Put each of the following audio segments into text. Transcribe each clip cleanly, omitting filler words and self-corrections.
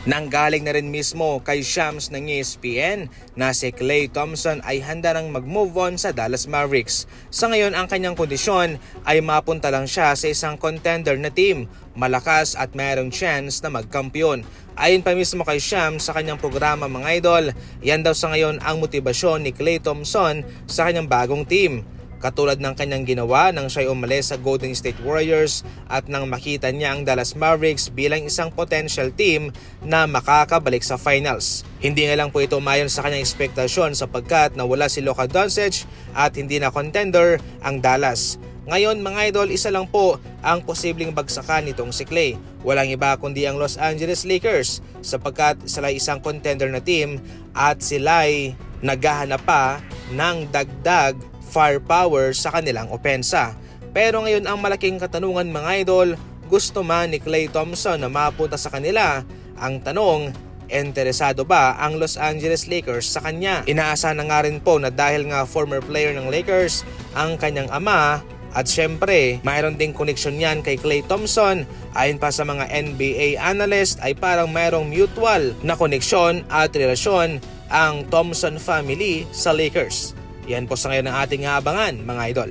Nanggaling na rin mismo kay Shams ng ESPN na si Klay Thompson ay handa nang mag-move on sa Dallas Mavericks. Sa ngayon ang kanyang kondisyon ay mapunta lang siya sa isang contender na team, malakas at mayroong chance na magkampiyon. Ayon pa mismo kay Shams sa kanyang programa mga idol, yan daw sa ngayon ang motibasyon ni Klay Thompson sa kanyang bagong team. Katulad ng kanyang ginawa nang siya'y umalis sa Golden State Warriors at nang makita niya ang Dallas Mavericks bilang isang potential team na makakabalik sa finals. Hindi nga lang po ito umayon sa kanyang ekspektasyon sapagkat nawala si Luka Doncic at hindi na contender ang Dallas. Ngayon mga idol, isa lang po ang posibleng bagsakan nitong si Klay. Walang iba kundi ang Los Angeles Lakers sapagkat sila'y isang contender na team at sila'y naghahanap pa ng dagdag firepower sa kanilang opensa. Pero ngayon ang malaking katanungan mga idol, gusto man ni Klay Thompson na mapunta sa kanila? Ang tanong, interesado ba ang Los Angeles Lakers sa kanya? Inaasahan na nga rin po na dahil nga former player ng Lakers ang kanyang ama at syempre mayroon ding connection yan kay Klay Thompson. Ayon pa sa mga NBA analyst ay parang mayroong mutual na koneksyon at relasyon ang Thompson family sa Lakers. Yan po sa ngayon ang ating abangan mga idol.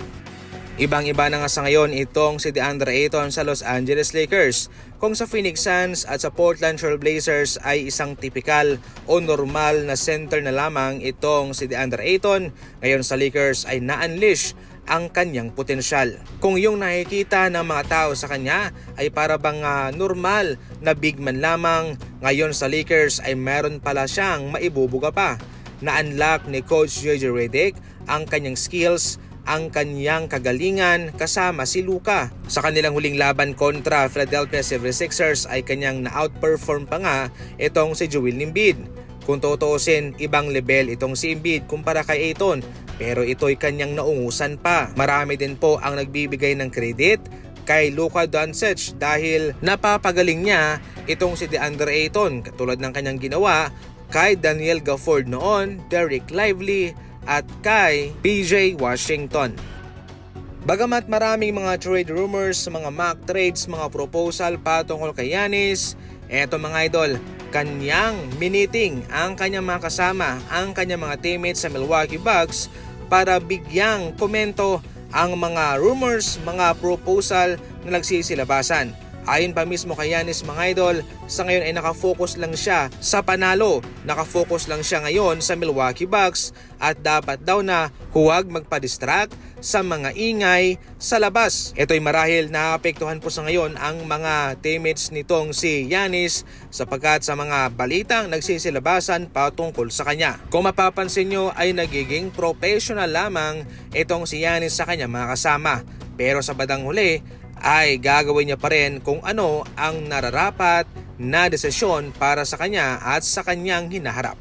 Ibang-iba na nga sa ngayon itong si DeAndre Ayton sa Los Angeles Lakers. Kung sa Phoenix Suns at sa Portland Trail Blazers ay isang typical o normal na center na lamang itong si DeAndre Ayton, ngayon sa Lakers ay na-unleash ang kanyang potensyal. Kung yung nakikita ng mga tao sa kanya ay para bang normal na big man lamang, ngayon sa Lakers ay meron pala siyang maibubuga pa. Na-unlock ni Coach JJ Redick ang kanyang skills, ang kanyang kagalingan kasama si Luka. Sa kanilang huling laban kontra Philadelphia 76ers ay kanyang na-outperform pa nga itong si Joel Embiid. Kung tutuusin, ibang level itong si Embiid kumpara kay Ayton, pero ito'y kanyang naungusan pa. Marami din po ang nagbibigay ng credit kay Luka Doncic dahil napapagaling niya itong si DeAndre Ayton katulad ng kanyang ginawa kay Daniel Gafford noon, Derek Lively at kay PJ Washington. Bagamat maraming mga trade rumors, mga mock trades, mga proposal patungkol kay Giannis, eto mga idol, kanyang miniting ang kanyang mga kasama, ang kanyang mga teammates sa Milwaukee Bucks para bigyang komento ang mga rumors, mga proposal na nagsisilabasan. Ayon pa mismo kay Giannis mga idol, sa ngayon ay nakafocus lang siya sa panalo. Nakafocus lang siya ngayon sa Milwaukee Bucks at dapat daw na huwag magpa-distract sa mga ingay sa labas. Ito'y marahil naapektuhan po sa ngayon ang mga teammates nitong si Giannis sapagkat sa mga balitang nagsisilabasan patungkol sa kanya. Kung mapapansin nyo ay nagiging professional lamang itong si Giannis sa kanya mga kasama. Pero sa bandang huli ay gagawin niya pa rin kung ano ang nararapat na desisyon para sa kanya at sa kanyang hinaharap.